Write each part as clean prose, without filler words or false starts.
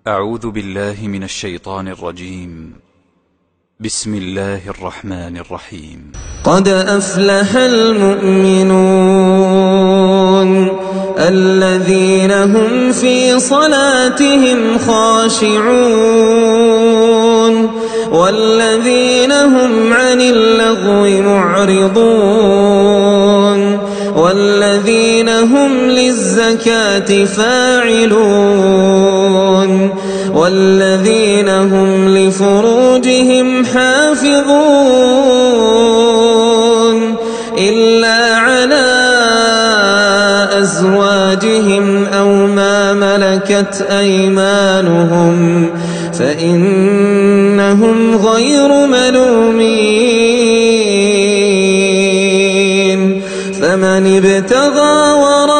أعوذ بالله من الشيطان الرجيم. بسم الله الرحمن الرحيم. قد أفلح المؤمنون الذين هم في صلاتهم خاشعون والذين هم عن اللغو معرضون والذين هم للزكاة فاعلون والذين هم لفروجهم حافظون إلا على أزواجهم أو ما ملكت أيمانهم فإنهم غير ملومين فمن ابتغى وراء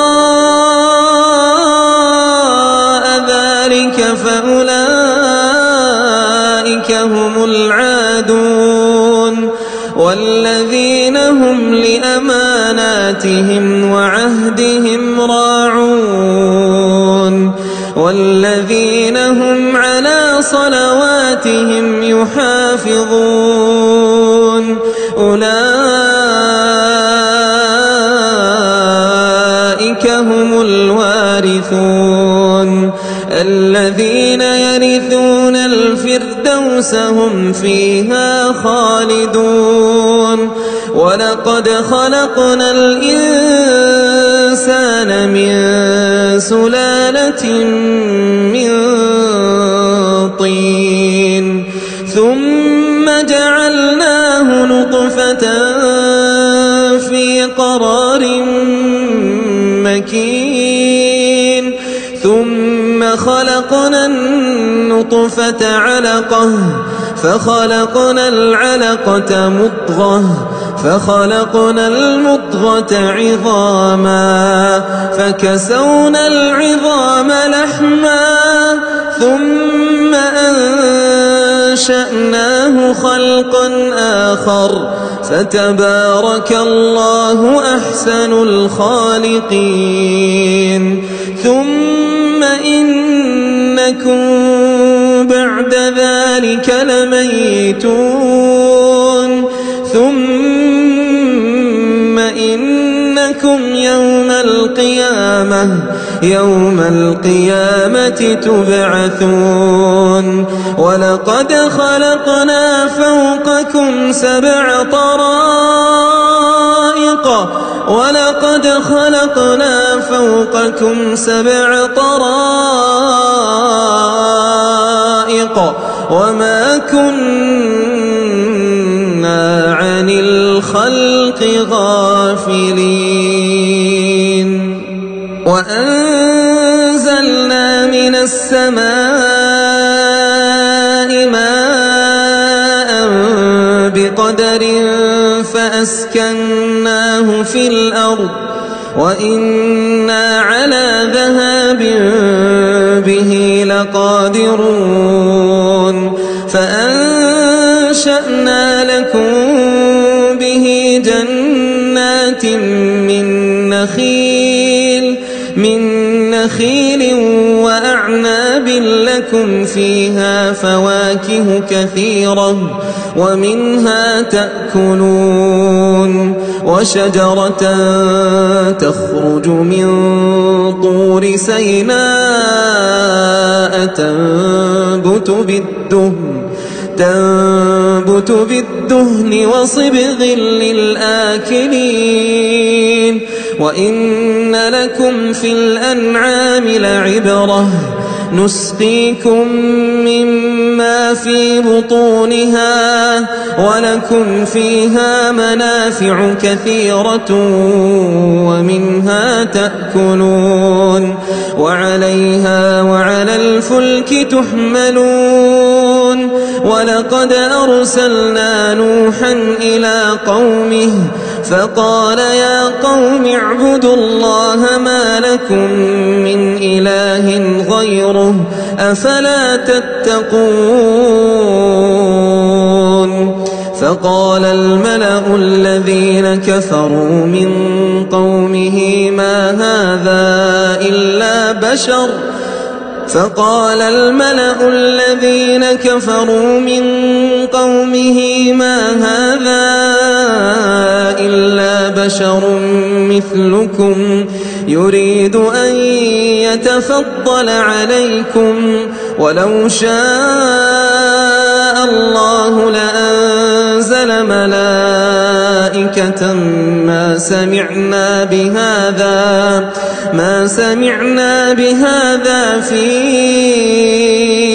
ذلك فأولئك هم العادون والذين هم لأماناتهم وعهدهم راعون والذين هم على صلواتهم يحافظون أولئك هم الوارثون الذين يرثون الفردوس هم فيها خالدون ولقد خلقنا الإنسان من سلالة من طين ثم جعلناه نطفة في قرار مكين ثم خلقنا النطفة علقة فخلقنا العلقة مضغة فخلقنا المضغة عظاما فكسونا العظام لحما ثم أنشأناه خلقا آخر فتبارك الله أحسن الخالقين ثم إنكم بعد ذلك لميتون ثم إنكم يوم القيامة تبعثون ولقد خلقنا فوقكم سبع طرائق وما كنا عن الخلق غافلين وأنزلنا من السماء ماء بقدر فأسكناه في الأرض وإنا على ذهاب به لقادرون فأنشأنا لكم به جنات من نخيل وأعناب لكم فيها فواكه كثيرة ومنها تأكلون وشجرة تخرج من طور سيناء تنبت بالدهن وصبغ للآكلين وإن لكم في الأنعام لعبرة نسقيكم مما في بطونها ولكم فيها منافع كثيرة ومنها تأكلون وعليها وعلى الفلك تحملون ولقد أرسلنا نوحا إلى قومه فقال يا قوم اعبدوا الله ما لكم من إله غيره أفلا تتقون فقال الملأ الذين كفروا من قومه ما هذا إلا بشر فقال الملأ الذين كفروا من قومه ما هذا إلا بشر مثلكم يريد أن يتفضل عليكم ولو شاء الله لأنزل ملائكة ما سمعنا بهذا في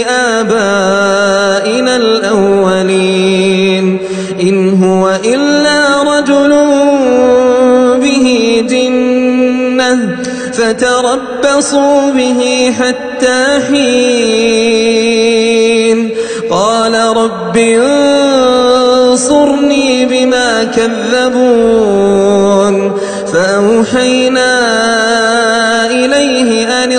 آبائنا الأولين إن هو إلا رجل به جنة فتربصوا به حتى حين قال رب انصرني بما كذبون فأوحينا إليه أن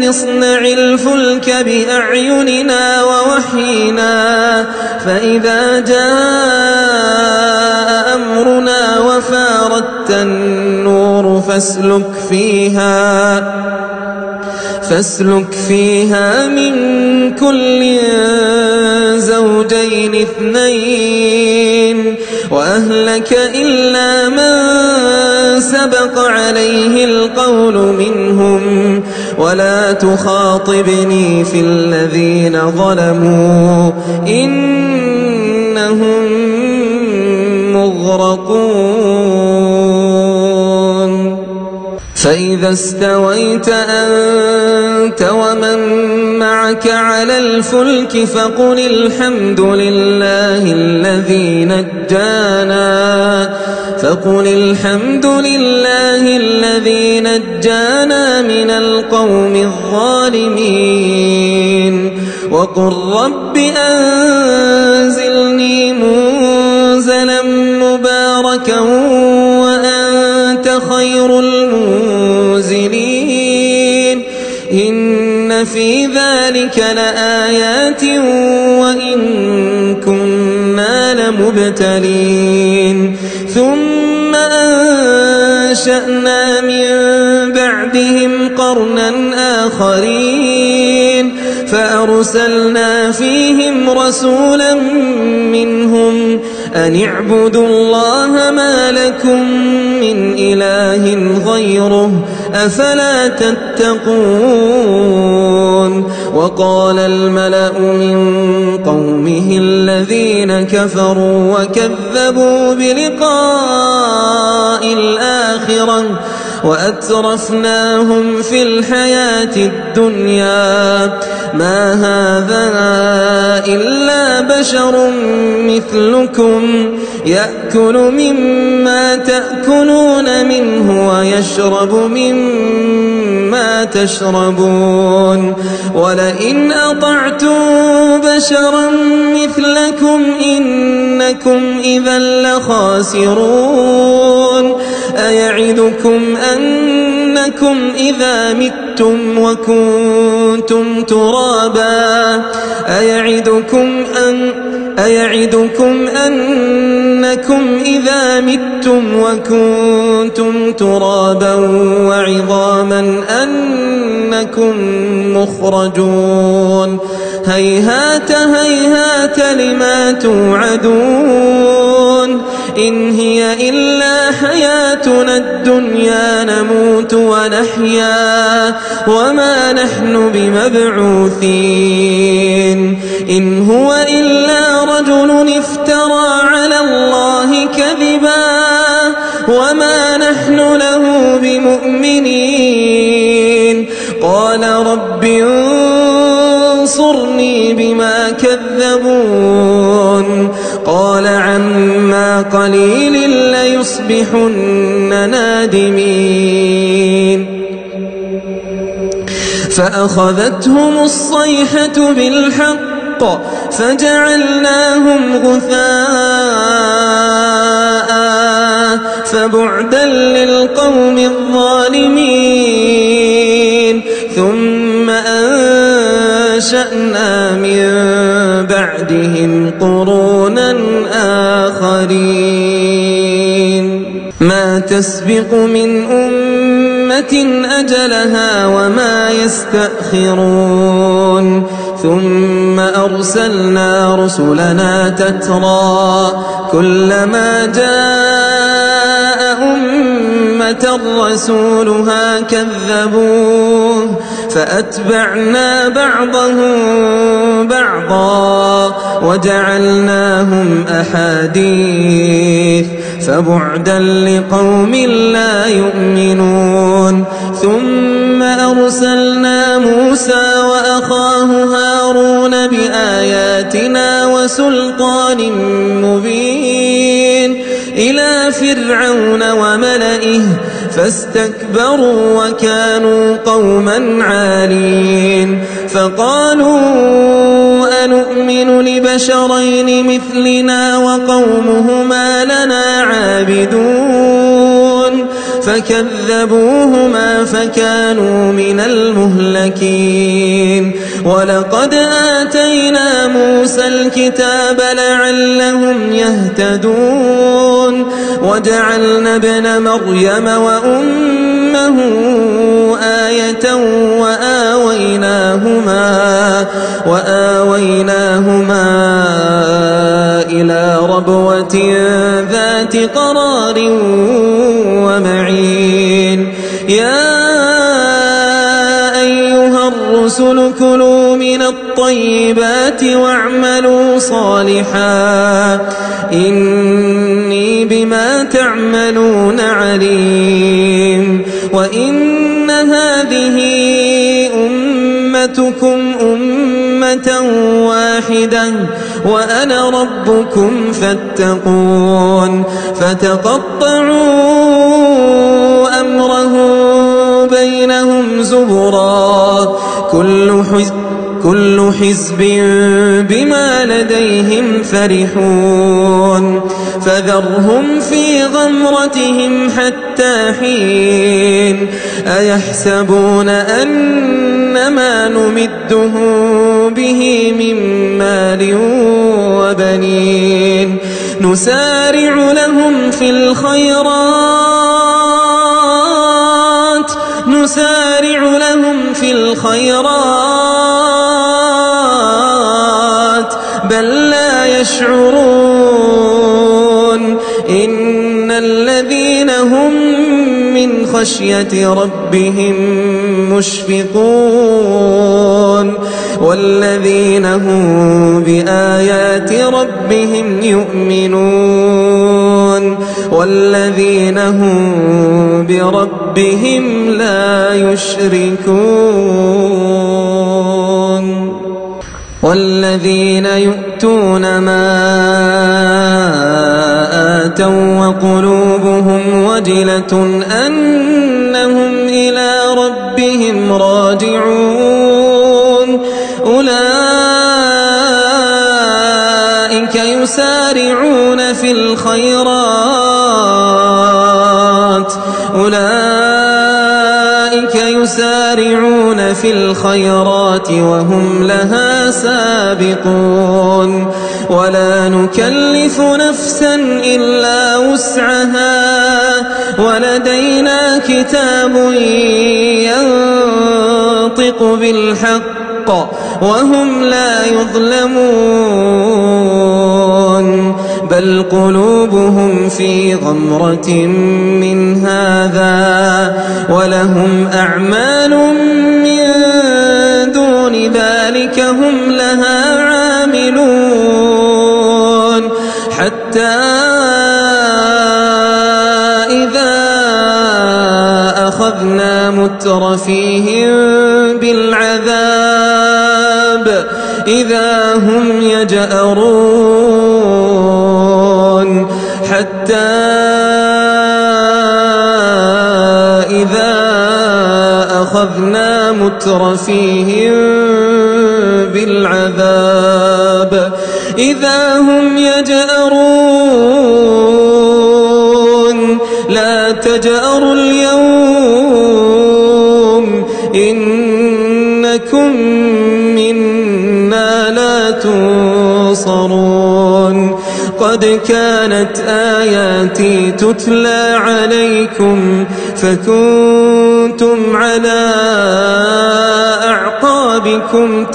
اصنع الفلك بأعيننا ووحينا فإذا جاء أمرنا وفاردت النور فاسلك فيها من كل زوجين اثنين وأهلك إلا من سبق عليه القول منهم ولا تخاطبني في الذين ظلموا إنهم مغرقون فإذا استويت أنت ومن معك على الفلك فقل الحمد لله الذي نجانا من القوم الظالمين وقل رب أنزلني منزلا مباركا وأنت خير المنزلين إن في ذلك لآيات وإن كنا لمبتلين ثم أنشأنا من بعدهم قرنا آخرين فأرسلنا فيهم رسولا منهم أن اعبدوا الله ما لكم من إله غيره أفلا تتقون وقال الملأ من قومه الذين كفروا وكذبوا بلقاء الآخرة وأترفناهم في الحياة الدنيا ما هذا إلا بشر مثلكم يأكل مما تأكلون منه ويشرب مما تشربون ولئن أطعتم بشرا مثلكم إنكم إذا لخاسرون أيعدكم أنكم إذا متم وكنتم ترابا أيعدكم أنكم إذا متم وكنتم ترابا وعظاما أنكم مخرجون هيهات هيهات لما توعدون إن هي إلا حياتنا الدنيا نموت ونحيا وما نحن بمبعوثين إن هو إلا رجل افترى على الله كذبا وما نحن له بمؤمنين قال رب انصرني بما كذبون قال عما قليل ليصبحن نادمين فأخذتهم الصيحة بالحق فجعلناهم غثاء فبعدا للقوم الظالمين ثم أنشأنا من بعدهم قرونا آخرين ما تسبق من أمة أجلها وما يستأخرون ثم أرسلنا رسلنا تترى كلما جاء أمة رسولها كذبوه فأتبعنا بعضهم بعضا وجعلناهم أحاديث فبعدا لقوم لا يؤمنون ثم أرسلنا موسى وأخاه هارون بآياتنا وسلطان مبين إلى فرعون وملئه فاستكبروا وكانوا قوما عالين فقالوا أنؤمن لبشرين مثلنا وقومهما لنا عابدون فكذبوهما فكانوا من المهلكين ولقد آتينا موسى الكتاب لعلهم يهتدون وجعلنا ابن مريم وأمه آية وآويناهما إلى ربوة ذات قرار ومعين يا أيها الرسل كلوا من الطيبات واعملوا صالحا إني بما تعملون عليم وإن هذه أمتكم أمة واحدة وأنا ربكم فاتقون فتقطعوا أمرهم بينهم زبرا كل حزب بما لديهم فرحون فذرهم في غمرتهم حتى حين أيحسبون أنما نمدهم به من مال وبنين نسارع لهم في الخيرات بل لا يشعرون إن الذين هم من خشية ربهم مشفقون والذين هم بآيات ربهم يؤمنون والذين هم بربهم لا يشركون والذين يؤتون ما آتوا وقلوبهم وجلة أنهم إلى ربهم راجعون أولئك يسارعون في الخيرات وهم لها سابقون ولا نكلف نفسا إلا وسعها ولدينا كتاب ينطق بالحق وهم لا يظلمون بل قلوبهم في غمرة من هذا ولهم أعمال من دون ذلك هم لها عاملون حتى إذا أخذنا مترفيهم بالعذاب إذا هم يجأرون حتى إذا أخذنا مترفيهم بالعذاب إذا هم يجأرون لا تجأروا اليوم إنكم منا لا تنصرون قد لقد كانت آياتي تتلى عليكم فكنتم على أعقابكم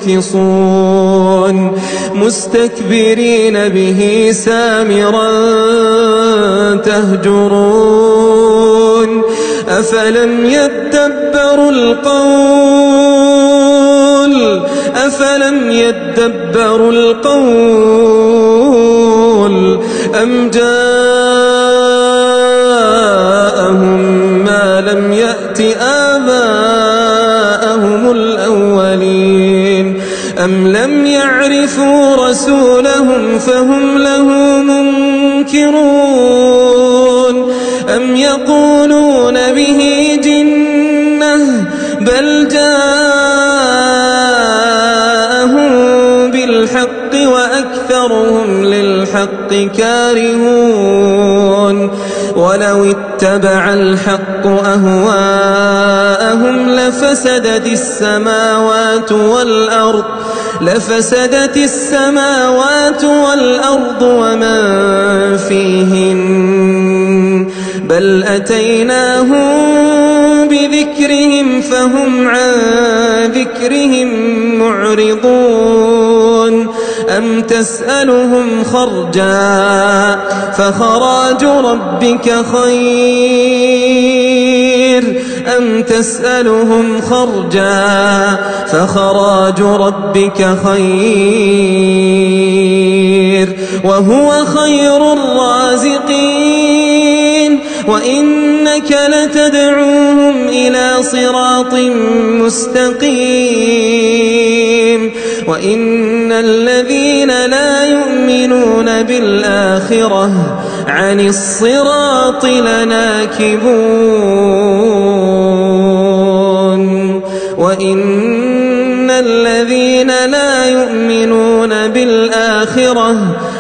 تنكصون مستكبرين به سامرا تهجرون أفلم يدبروا القول أم جاءهم ما لم يأت آباءهم الأولين أم لم يعرفوا رسولهم فهم له منكرون أم يقولون به جنة بل جاءهم بالحق وأكثرهم للحق كارهون ولو اتبع الحق أهواءهم لفسدت السماوات والأرض ومن فيهن بل أتيناهم بذكرهم فهم عن ذكرهم معرضون أم تسألهم خرجا فخراج ربك خير وهو خير الرازقين وإنك لتدعوهم إلى صراط مستقيم وإن الذين لا يؤمنون بالآخرة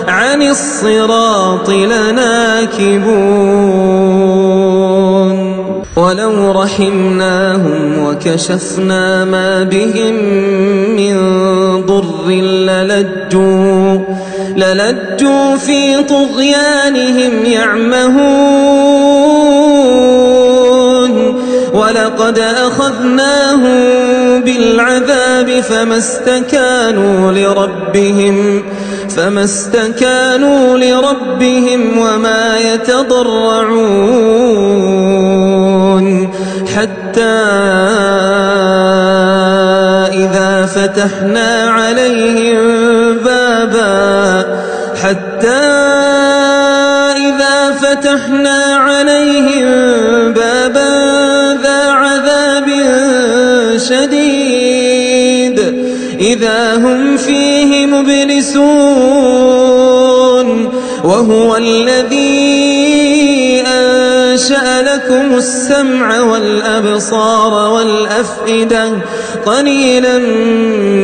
عن الصراط لناكبون ولو رحمناهم وكشفنا ما بهم من ضر للجوا في طغيانهم يعمهون ولقد أخذناهم بالعذاب فما استكانوا لربهم وما يتضرعون حتى إذا فتحنا عليهم بابا ذا عذاب شديد إذا هم فيه مبلسون وهو الذي أنشأ لكم السمع والأبصار والأفئدة قليلا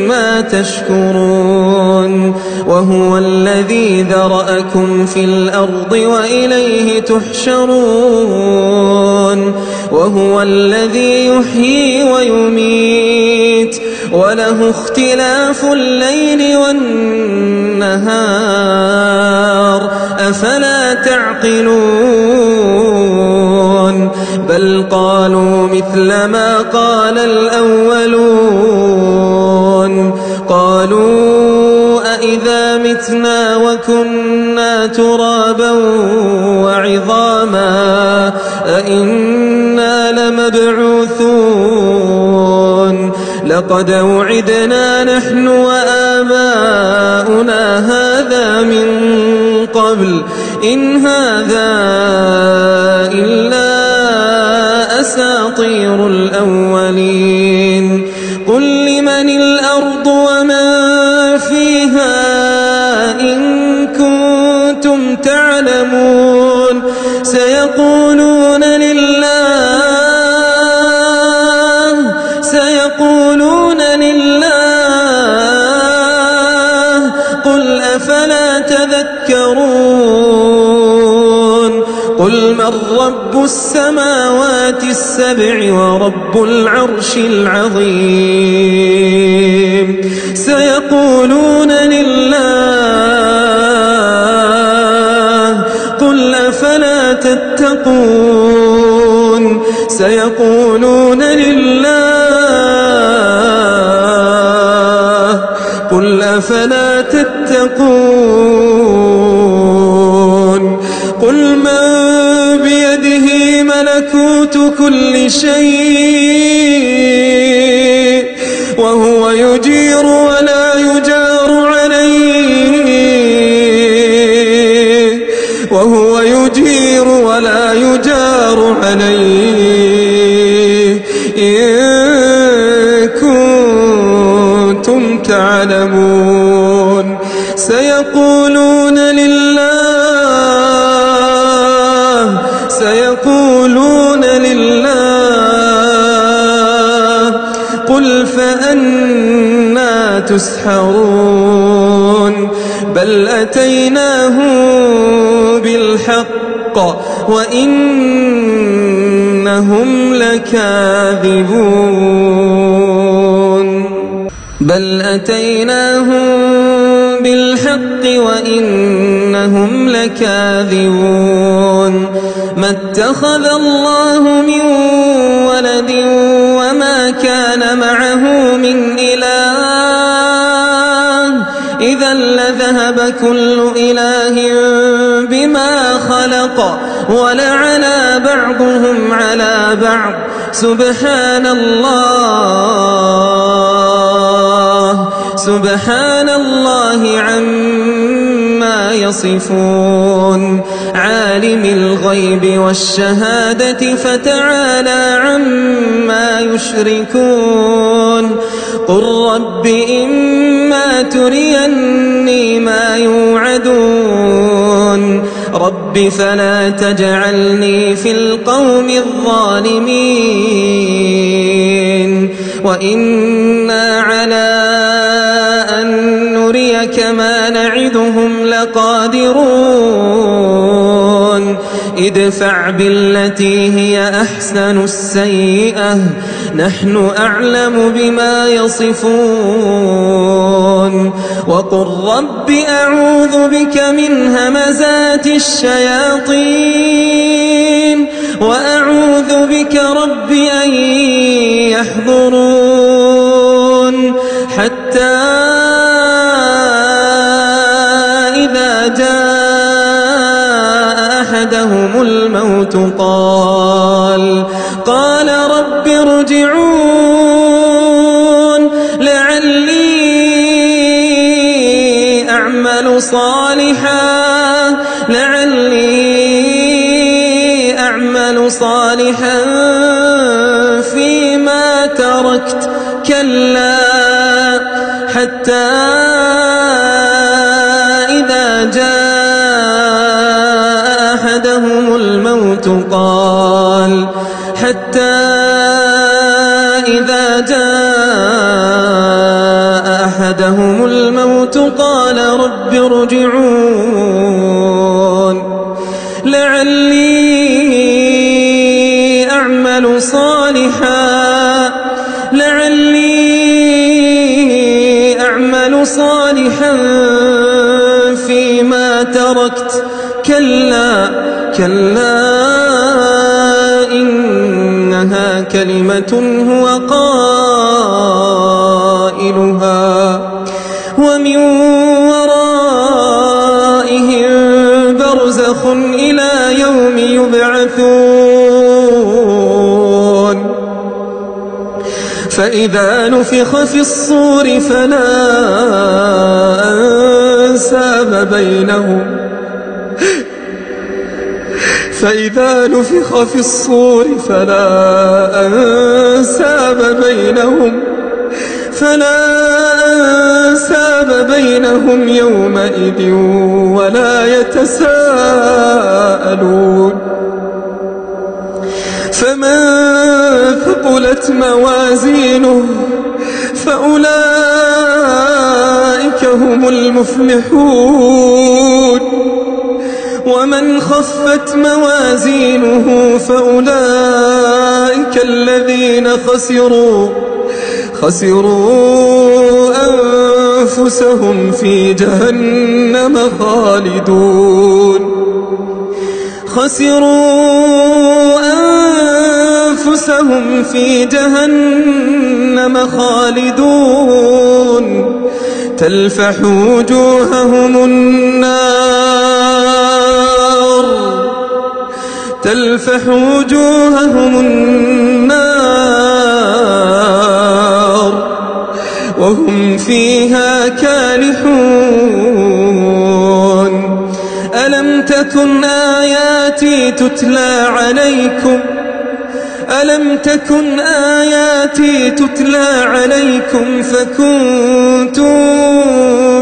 ما تشكرون وهو الذي ذرأكم في الأرض وإليه تحشرون وهو الذي يحيي ويميت وله اختلاف الليل والنهار أفلا تعقلون بل قالوا مثل ما قال الأولون قالوا أإذا متنا وكنا ترابا وعظاما أإنا لمبعوثون لقد وعدنا نحن وآباؤنا هذا من قبل إن هذا إلا أساطير الأولين قل لمن الأرض ومن فيها إن كنتم تعلمون سيقولون لله قل أفلا تذكرون قل من رب السماوات السبع ورب العرش العظيم سيقولون لله تتقون سيقولون لله قل أفلا تتقون قل من بيده ملكوت كل شيء وهو يجير ولا يجار عليه إن كنتم تعلمون سيقولون لله قل فأنى تسحرون بل أتيناهم بالحق وإنهم لكاذبون ما اتخذ الله من ولد وما كان معه من إله إذا لذهب كل إله بما خلق ولعلى بعضهم على بعض سبحان الله عما يصفون عالم الغيب والشهادة فتعالى عما يشركون قل رب إما تريني ما يوعدون رب فلا تجعلني في القوم الظالمين وإنا على أن نريك ما نعدهم لقادرون ادفع بالتي هي أحسن السيئة نحن أعلم بما يصفون وقل رب أعوذ بك من همزات الشياطين وأعوذ بك رب أن يحضرون حتى إذا جاء أحدهم الموت قال رب ارجعون لعلي أعمل صالحا فيما تركت كلا حتى إذا جاء أحدهم الموت قال رب ارجعون لعلي أعمل صالحا فيما تركت كلا إنها كلمة هو قائلها ومن ورائهم برزخ إلى يوم يبعثون فإذا نفخ في الصور فلا أنساب بينهم يومئذ ولا يتساءلون فمن ثقلت موازينه فأولئك هم المفلحون ومن خفت موازينه فأولئك الذين خسروا أنفسهم في جهنم خالدون خسروا أنفسهم في جهنم خالدون تلفح وجوههم النار وهم فيها كالحون ألم تكن آياتي تتلى عليكم فكنتم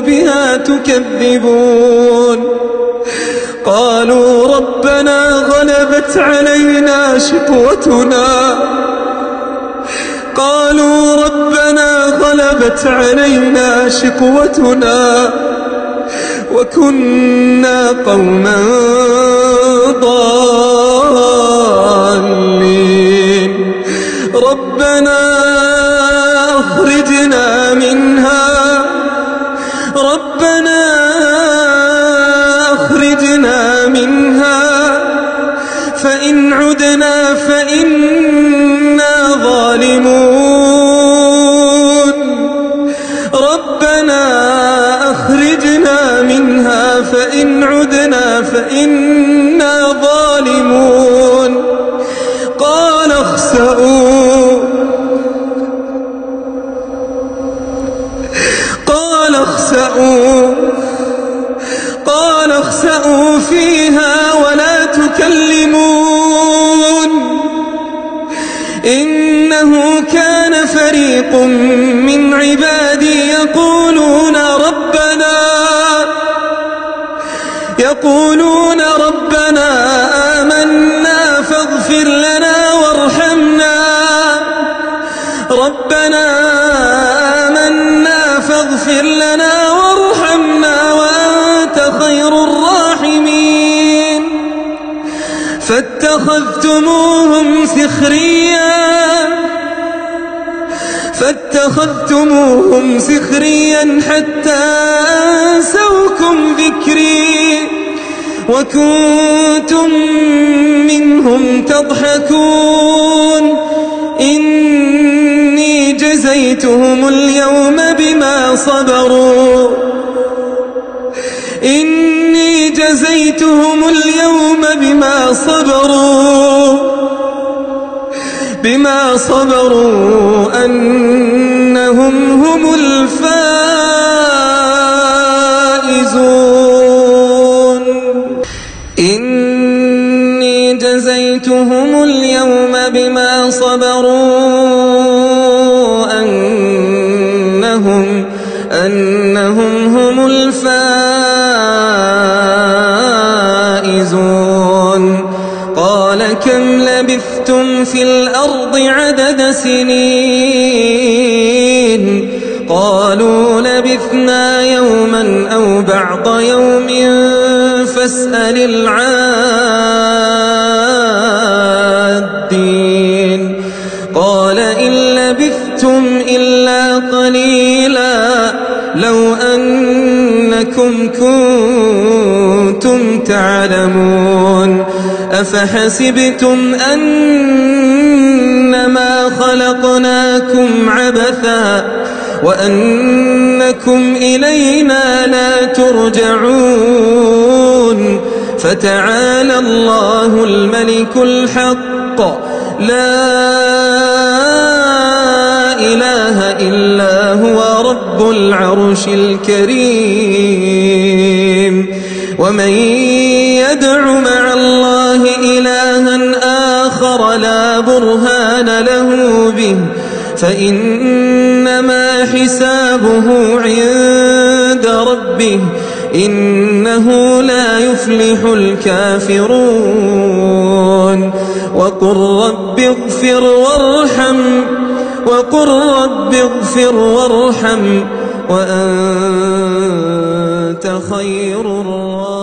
بها تكذبون قالوا ربنا غلبت علينا شقوتنا وكنا قوما ضالين ربنا أخرجنا منها فإن عدنا فإنا ظالمون ربنا أخرجنا منها فإن عدنا فإنا ظالمون قال اخسأوا فيها ولا تكلمون إنه كان فريق من عبادي يقولون ربنا آمنا فاغفر لنا وارحمنا وأنت خير الراحمين فاتخذتموهم سخريا حتى أنسوكم ذكري وكنتم منهم تضحكون إني جزيتهم اليوم بما صبروا أنهم هم الفائزون إني جزيتهم اليوم بما صبروا أنهم هم الفائزون قال كم لبثتم في الأرض عدد سنين قالوا لبثنا يوما أو بعض يوم فاسأل العادين قال إن لبثتم إلا قليلا لو أنكم كنتم تعلمون أفحسبتم أنما خلقناكم عبثا وأنكم إلينا لا ترجعون فتعالى الله الملك الحق لا إله إلا هو رب العرش الكريم ومن يدع مع الله إلها آخر لا برهان له به فإنما حسابه عند ربه إنه لا يفلح الكافرون وقل رب اغفر وارحم وأنت خير الراحمين